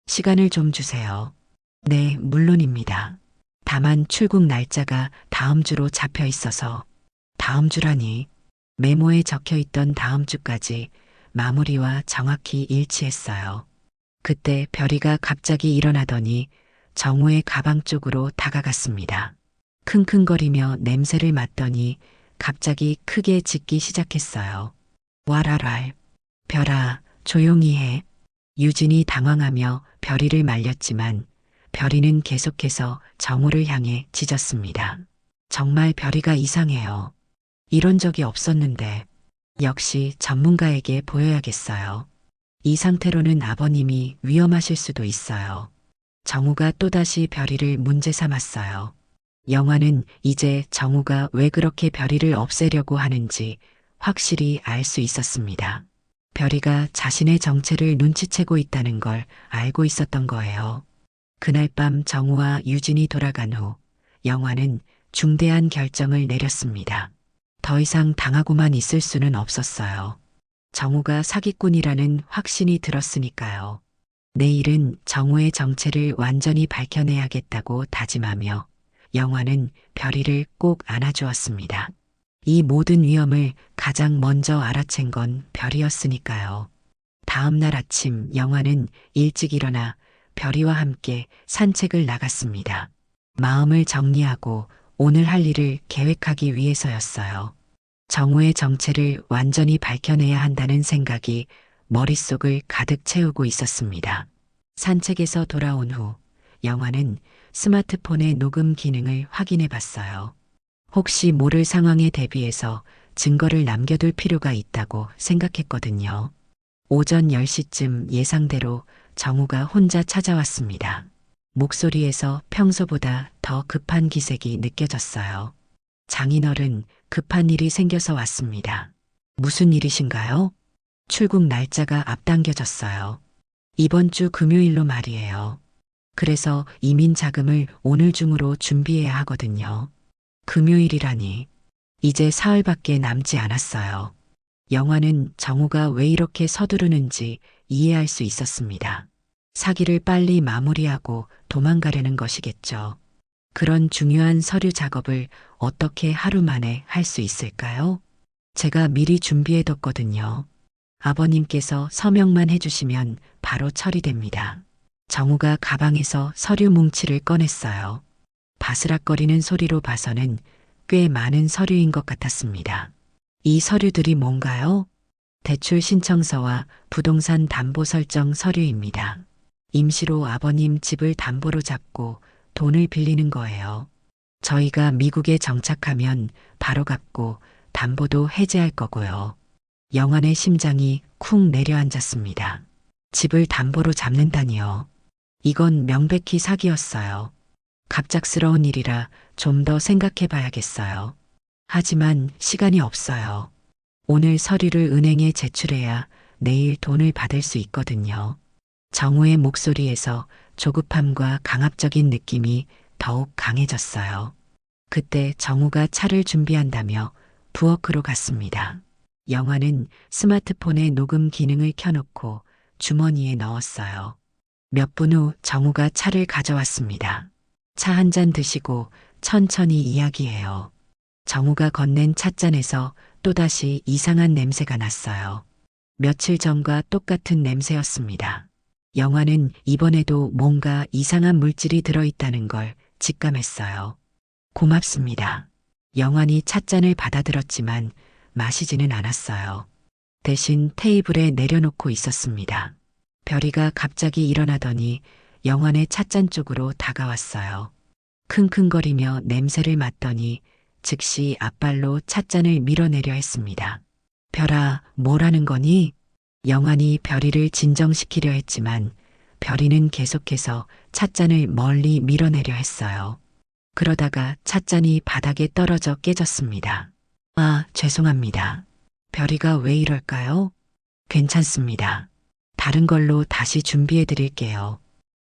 Speaker 1: 시간을 좀 주세요. 네, 물론입니다. 다만 출국 날짜가 다음 주로 잡혀 있어서. 다음 주라니. 메모에 적혀 있던 다음 주까지 마무리와 정확히 일치했어요. 그때 별이가 갑자기 일어나더니 정우의 가방 쪽으로 다가갔습니다. 킁킁거리며 냄새를 맡더니 갑자기 크게 짖기 시작했어요. 와라랄. 별아, 조용히 해. 유진이 당황하며 별이를 말렸지만 별이는 계속해서 정우를 향해 짖었습니다. 정말 별이가 이상해요. 이런 적이 없었는데 역시 전문가에게 보여야겠어요. 이 상태로는 아버님이 위험하실 수도 있어요. 정우가 또다시 별이를 문제 삼았어요. 영화는 이제 정우가 왜 그렇게 별이를 없애려고 하는지 확실히 알 수 있었습니다. 별이가 자신의 정체를 눈치채고 있다는 걸 알고 있었던 거예요. 그날 밤 정우와 유진이 돌아간 후 영화는 중대한 결정을 내렸습니다. 더 이상 당하고만 있을 수는 없었어요. 정우가 사기꾼이라는 확신이 들었으니까요. 내일은 정우의 정체를 완전히 밝혀내야겠다고 다짐하며 영화는 별이를 꼭 안아주었습니다. 이 모든 위험을 가장 먼저 알아챈 건 별이었으니까요. 다음 날 아침 영화는 일찍 일어나 별이와 함께 산책을 나갔습니다. 마음을 정리하고 오늘 할 일을 계획하기 위해서였어요. 정우의 정체를 완전히 밝혀내야 한다는 생각이 머릿속을 가득 채우고 있었습니다. 산책에서 돌아온 후 영화는 스마트폰의 녹음 기능을 확인해 봤어요. 혹시 모를 상황에 대비해서 증거를 남겨둘 필요가 있다고 생각했거든요. 오전 10시쯤 예상대로 정우가 혼자 찾아왔습니다. 목소리에서 평소보다 더 급한 기색이 느껴졌어요. 장인어른, 급한 일이 생겨서 왔습니다. 무슨 일이신가요? 출국 날짜가 앞당겨졌어요. 이번 주 금요일로 말이에요. 그래서 이민 자금을 오늘 중으로 준비해야 하거든요. 금요일이라니. 이제 사흘밖에 남지 않았어요. 영화는 정우가 왜 이렇게 서두르는지 이해할 수 있었습니다. 사기를 빨리 마무리하고 도망가려는 것이겠죠. 그런 중요한 서류 작업을 어떻게 하루 만에 할 수 있을까요? 제가 미리 준비해뒀거든요. 아버님께서 서명만 해주시면 바로 처리됩니다. 정우가 가방에서 서류 뭉치를 꺼냈어요. 바스락거리는 소리로 봐서는 꽤 많은 서류인 것 같았습니다. 이 서류들이 뭔가요? 대출 신청서와 부동산 담보 설정 서류입니다. 임시로 아버님 집을 담보로 잡고 돈을 빌리는 거예요. 저희가 미국에 정착하면 바로 갚고 담보도 해제할 거고요. 영환의 심장이 쿵 내려앉았습니다. 집을 담보로 잡는다니요. 이건 명백히 사기였어요. 갑작스러운 일이라 좀 더 생각해 봐야겠어요. 하지만 시간이 없어요. 오늘 서류를 은행에 제출해야 내일 돈을 받을 수 있거든요. 정우의 목소리에서 조급함과 강압적인 느낌이 더욱 강해졌어요. 그때 정우가 차를 준비한다며 부엌으로 갔습니다. 영화는 스마트폰의 녹음 기능을 켜놓고 주머니에 넣었어요. 몇 분 후 정우가 차를 가져왔습니다. 차 한 잔 드시고 천천히 이야기해요. 정우가 건넨 찻잔에서 또다시 이상한 냄새가 났어요. 며칠 전과 똑같은 냄새였습니다. 영화는 이번에도 뭔가 이상한 물질이 들어있다는 걸 직감했어요. 고맙습니다. 영환이 찻잔을 받아들었지만 마시지는 않았어요. 대신 테이블에 내려놓고 있었습니다. 별이가 갑자기 일어나더니 영환의 찻잔 쪽으로 다가왔어요. 킁킁거리며 냄새를 맡더니 즉시 앞발로 찻잔을 밀어내려 했습니다. 별아, 뭐라는 거니? 영환이 별이를 진정시키려 했지만 별이는 계속해서 찻잔을 멀리 밀어내려 했어요. 그러다가 찻잔이 바닥에 떨어져 깨졌습니다. 아, 죄송합니다. 별이가 왜 이럴까요? 괜찮습니다. 다른 걸로 다시 준비해 드릴게요.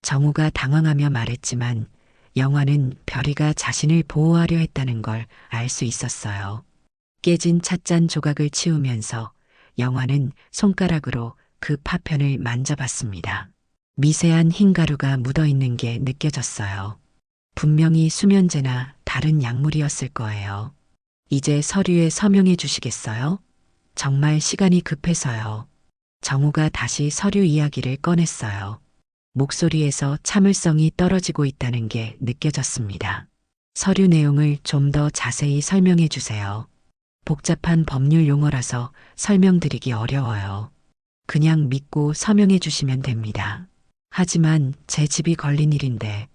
Speaker 1: 정우가 당황하며 말했지만 영화는 별이가 자신을 보호하려 했다는 걸 알 수 있었어요. 깨진 찻잔 조각을 치우면서 영화는 손가락으로 그 파편을 만져봤습니다. 미세한 흰 가루가 묻어있는 게 느껴졌어요. 분명히 수면제나 다른 약물이었을 거예요. 이제 서류에 서명해 주시겠어요? 정말 시간이 급해서요. 정우가 다시 서류 이야기를 꺼냈어요. 목소리에서 참을성이 떨어지고 있다는 게 느껴졌습니다. 서류 내용을 좀 더 자세히 설명해 주세요. 복잡한 법률 용어라서 설명드리기 어려워요. 그냥 믿고 서명해 주시면 됩니다. 하지만 제 집이 걸린 일인데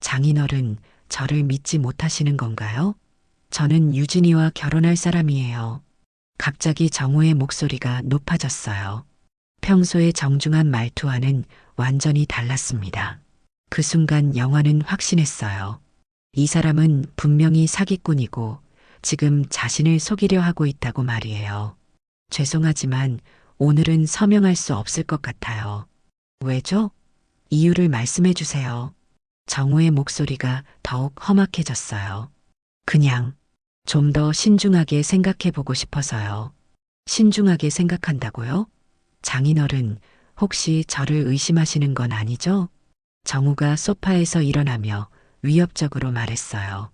Speaker 1: 장인어른 저를 믿지 못하시는 건가요? 저는 유진이와 결혼할 사람이에요. 갑자기 정우의 목소리가 높아졌어요. 평소의 정중한 말투와는 완전히 달랐습니다. 그 순간 영화는 확신했어요. 이 사람은 분명히 사기꾼이고 지금 자신을 속이려 하고 있다고 말이에요. 죄송하지만 오늘은 서명할 수 없을 것 같아요. 왜죠? 이유를 말씀해 주세요. 정우의 목소리가 더욱 험악해졌어요. 그냥 좀 더 신중하게 생각해 보고 싶어서요. 신중하게 생각한다고요? 장인어른, 혹시 저를 의심하시는 건 아니죠? 정우가 소파에서 일어나며 위협적으로 말했어요.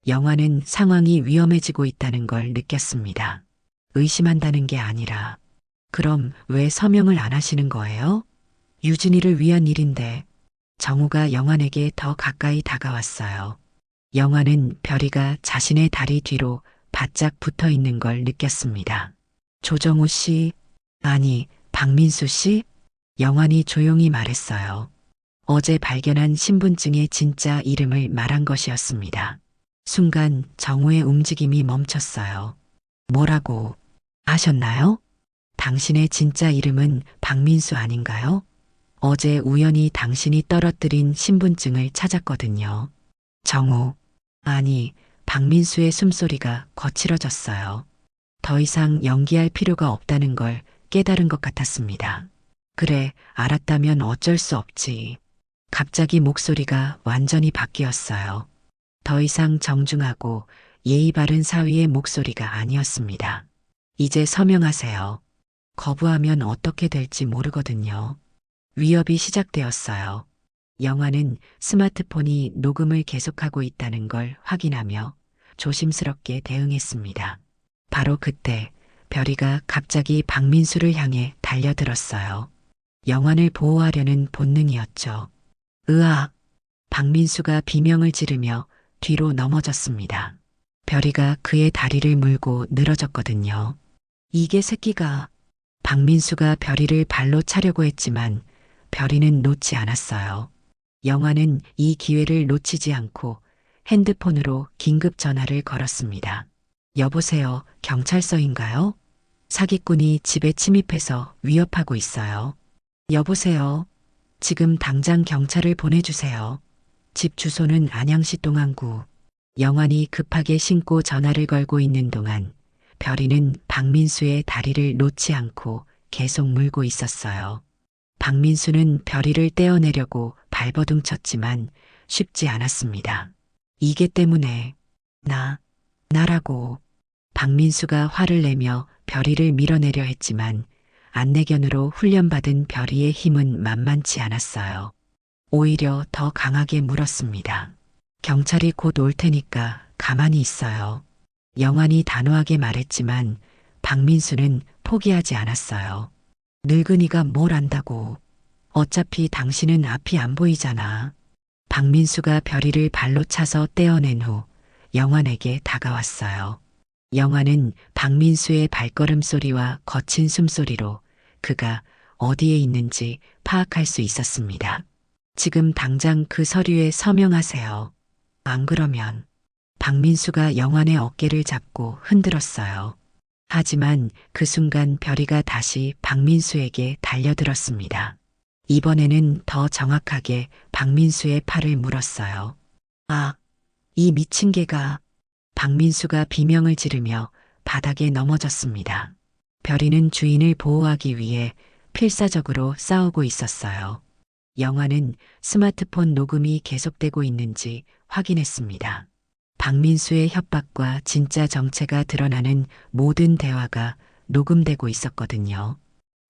Speaker 1: 영화는 상황이 위험해지고 있다는 걸 느꼈습니다. 의심한다는 게 아니라, 그럼 왜 서명을 안 하시는 거예요? 유진이를 위한 일인데, 정우가 영환에게 더 가까이 다가왔어요. 영환은 별이가 자신의 다리 뒤로 바짝 붙어 있는 걸 느꼈습니다. 조정우 씨, 아니, 박민수 씨? 영환이 조용히 말했어요. 어제 발견한 신분증의 진짜 이름을 말한 것이었습니다. 순간 정우의 움직임이 멈췄어요. 뭐라고 하셨나요? 당신의 진짜 이름은 박민수 아닌가요? 어제 우연히 당신이 떨어뜨린 신분증을 찾았거든요. 정우, 아니, 박민수의 숨소리가 거칠어졌어요. 더 이상 연기할 필요가 없다는 걸 깨달은 것 같았습니다. 그래, 알았다면 어쩔 수 없지. 갑자기 목소리가 완전히 바뀌었어요. 더 이상 정중하고 예의 바른 사위의 목소리가 아니었습니다. 이제 서명하세요. 거부하면 어떻게 될지 모르거든요. 위협이 시작되었어요. 영화는 스마트폰이 녹음을 계속하고 있다는 걸 확인하며 조심스럽게 대응했습니다. 바로 그때 별이가 갑자기 박민수를 향해 달려들었어요. 영환을 보호하려는 본능이었죠. 으악! 박민수가 비명을 지르며 뒤로 넘어졌습니다. 별이가 그의 다리를 물고 늘어졌거든요. 이게 새끼가. 박민수가 별이를 발로 차려고 했지만 별이는 놓지 않았어요. 영환은 이 기회를 놓치지 않고 핸드폰으로 긴급 전화를 걸었습니다. 여보세요, 경찰서인가요? 사기꾼이 집에 침입해서 위협하고 있어요. 여보세요, 지금 당장 경찰을 보내주세요. 집 주소는 안양시 동안구. 영환이 급하게 신고 전화를 걸고 있는 동안 별이는 박민수의 다리를 놓지 않고 계속 물고 있었어요. 박민수는 별이를 떼어내려고 발버둥 쳤지만 쉽지 않았습니다. 이게 때문에 나라고. 박민수가 화를 내며 별이를 밀어내려 했지만 안내견으로 훈련받은 별이의 힘은 만만치 않았어요. 오히려 더 강하게 물었습니다. 경찰이 곧 올 테니까 가만히 있어요. 영환이 단호하게 말했지만 박민수는 포기하지 않았어요. 늙은이가 뭘 안다고. 어차피 당신은 앞이 안 보이잖아. 박민수가 별이를 발로 차서 떼어낸 후 영환에게 다가왔어요. 영환은 박민수의 발걸음 소리와 거친 숨소리로 그가 어디에 있는지 파악할 수 있었습니다. 지금 당장 그 서류에 서명하세요. 안 그러면. 박민수가 영환의 어깨를 잡고 흔들었어요. 하지만 그 순간 별이가 다시 박민수에게 달려들었습니다. 이번에는 더 정확하게 박민수의 팔을 물었어요. 아, 이 미친 개가. 박민수가 비명을 지르며 바닥에 넘어졌습니다. 별이는 주인을 보호하기 위해 필사적으로 싸우고 있었어요. 영화는 스마트폰 녹음이 계속되고 있는지 확인했습니다. 박민수의 협박과 진짜 정체가 드러나는 모든 대화가 녹음되고 있었거든요.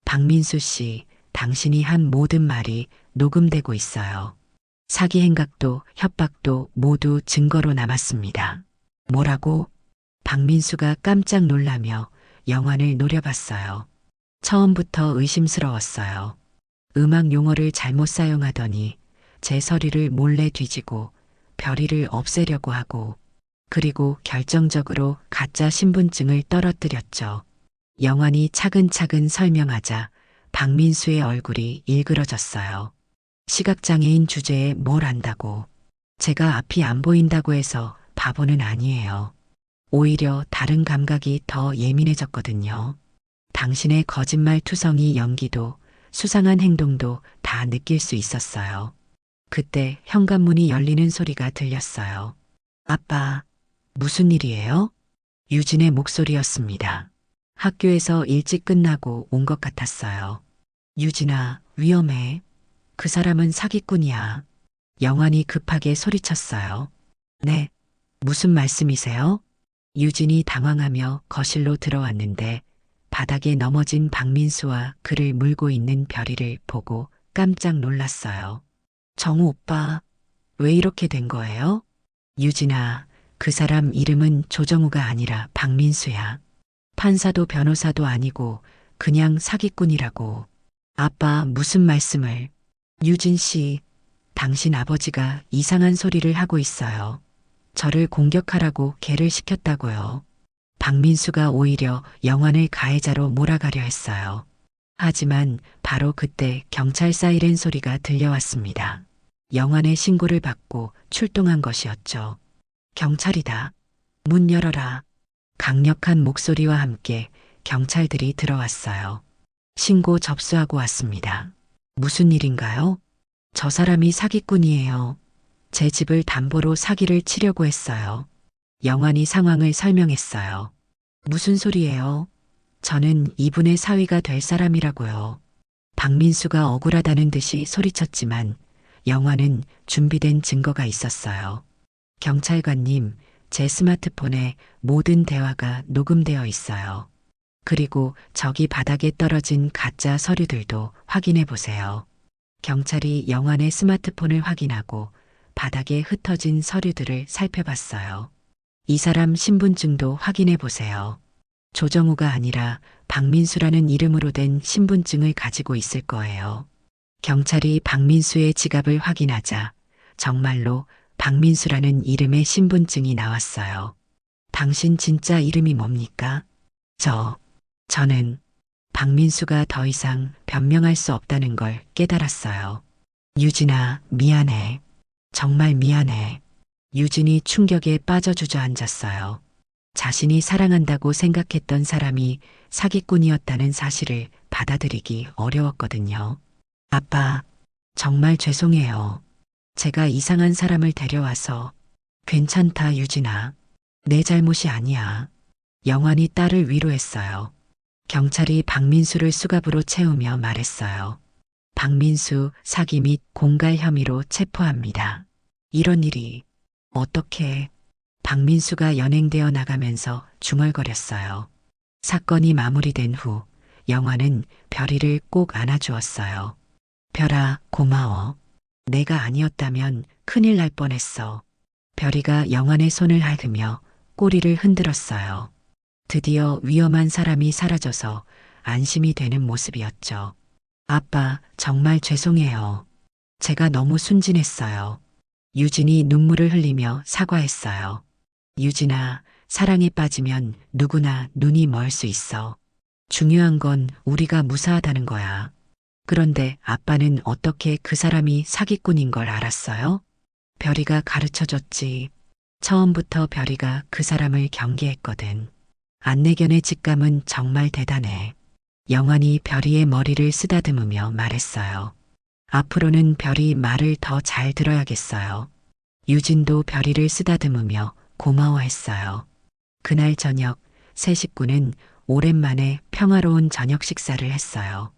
Speaker 1: 박민수 씨, 당신이 한 모든 말이 녹음되고 있어요. 사기 행각도 협박도 모두 증거로 남았습니다. 뭐라고? 박민수가 깜짝 놀라며 영환을 노려봤어요. 처음부터 의심스러웠어요. 음악 용어를 잘못 사용하더니 제 서류를 몰래 뒤지고 별이를 없애려고 하고 그리고 결정적으로 가짜 신분증을 떨어뜨렸죠. 영환이 차근차근 설명하자 박민수의 얼굴이 일그러졌어요. 시각장애인 주제에 뭘 안다고. 제가 앞이 안 보인다고 해서 바보는 아니에요. 오히려 다른 감각이 더 예민해졌거든요. 당신의 거짓말 투성이 연기도 수상한 행동도 다 느낄 수 있었어요. 그때 현관문이 열리는 소리가 들렸어요. 아빠, 무슨 일이에요? 유진의 목소리였습니다. 학교에서 일찍 끝나고 온 것 같았어요. 유진아, 위험해. 그 사람은 사기꾼이야. 영환이 급하게 소리쳤어요. 네, 무슨 말씀이세요? 유진이 당황하며 거실로 들어왔는데 바닥에 넘어진 박민수와 그를 물고 있는 별이를 보고 깜짝 놀랐어요. 정우 오빠, 왜 이렇게 된 거예요? 유진아, 그 사람 이름은 조정우가 아니라 박민수야. 판사도 변호사도 아니고 그냥 사기꾼이라고. 아빠, 무슨 말씀을. 유진 씨, 당신 아버지가 이상한 소리를 하고 있어요. 저를 공격하라고 개를 시켰다고요. 박민수가 오히려 영환을 가해자로 몰아가려 했어요. 하지만 바로 그때 경찰 사이렌 소리가 들려왔습니다. 영환의 신고를 받고 출동한 것이었죠. 경찰이다. 문 열어라. 강력한 목소리와 함께 경찰들이 들어왔어요. 신고 접수하고 왔습니다. 무슨 일인가요? 저 사람이 사기꾼이에요. 제 집을 담보로 사기를 치려고 했어요. 영환이 상황을 설명했어요. 무슨 소리예요? 저는 이분의 사위가 될 사람이라고요. 박민수가 억울하다는 듯이 소리쳤지만 영환은 준비된 증거가 있었어요. 경찰관님, 제 스마트폰에 모든 대화가 녹음되어 있어요. 그리고 저기 바닥에 떨어진 가짜 서류들도 확인해 보세요. 경찰이 영환의 스마트폰을 확인하고 바닥에 흩어진 서류들을 살펴봤어요. 이 사람 신분증도 확인해 보세요. 조정우가 아니라 박민수라는 이름으로 된 신분증을 가지고 있을 거예요. 경찰이 박민수의 지갑을 확인하자 정말로 박민수라는 이름의 신분증이 나왔어요. 당신 진짜 이름이 뭡니까? 저는 박민수가 더 이상 변명할 수 없다는 걸 깨달았어요. 유진아, 미안해. 정말 미안해. 유진이 충격에 빠져 주저앉았어요. 자신이 사랑한다고 생각했던 사람이 사기꾼이었다는 사실을 받아들이기 어려웠거든요. 아빠, 정말 죄송해요. 제가 이상한 사람을 데려와서. 괜찮다, 유진아. 내 잘못이 아니야. 영환이 딸을 위로했어요. 경찰이 박민수를 수갑으로 채우며 말했어요. 박민수 사기 및 공갈 혐의로 체포합니다. 이런 일이 어떻게. 박민수가 연행되어 나가면서 중얼거렸어요. 사건이 마무리된 후 영환은 별이를 꼭 안아주었어요. 별아, 고마워. 내가 아니었다면 큰일 날 뻔했어. 별이가 영환의 손을 핥으며 꼬리를 흔들었어요. 드디어 위험한 사람이 사라져서 안심이 되는 모습이었죠. 아빠, 정말 죄송해요. 제가 너무 순진했어요. 유진이 눈물을 흘리며 사과했어요. 유진아, 사랑에 빠지면 누구나 눈이 멀 수 있어. 중요한 건 우리가 무사하다는 거야. 그런데 아빠는 어떻게 그 사람이 사기꾼인 걸 알았어요? 별이가 가르쳐줬지. 처음부터 별이가 그 사람을 경계했거든. 안내견의 직감은 정말 대단해. 영환이 별이의 머리를 쓰다듬으며 말했어요. 앞으로는 별이 말을 더 잘 들어야겠어요. 유진도 별이를 쓰다듬으며 고마워했어요. 그날 저녁 세 식구는 오랜만에 평화로운 저녁 식사를 했어요.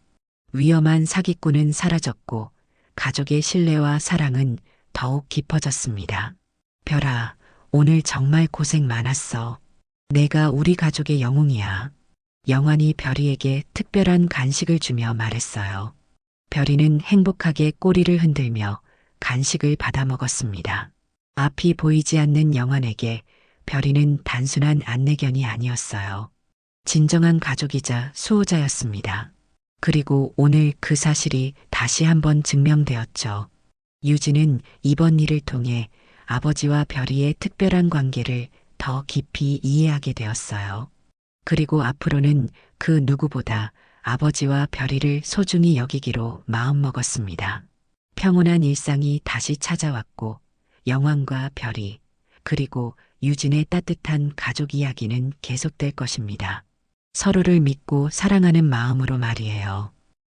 Speaker 1: 위험한 사기꾼은 사라졌고 가족의 신뢰와 사랑은 더욱 깊어졌습니다. 별아, 오늘 정말 고생 많았어. 내가 우리 가족의 영웅이야. 영환이 별이에게 특별한 간식을 주며 말했어요. 별이는 행복하게 꼬리를 흔들며 간식을 받아 먹었습니다. 앞이 보이지 않는 영환에게 별이는 단순한 안내견이 아니었어요. 진정한 가족이자 수호자였습니다. 그리고 오늘 그 사실이 다시 한번 증명되었죠. 유진은 이번 일을 통해 아버지와 별이의 특별한 관계를 더 깊이 이해하게 되었어요. 그리고 앞으로는 그 누구보다 아버지와 별이를 소중히 여기기로 마음먹었습니다. 평온한 일상이 다시 찾아왔고 영환과 별이 그리고 유진의 따뜻한 가족 이야기는 계속될 것입니다. 서로를 믿고 사랑하는 마음으로 말이에요.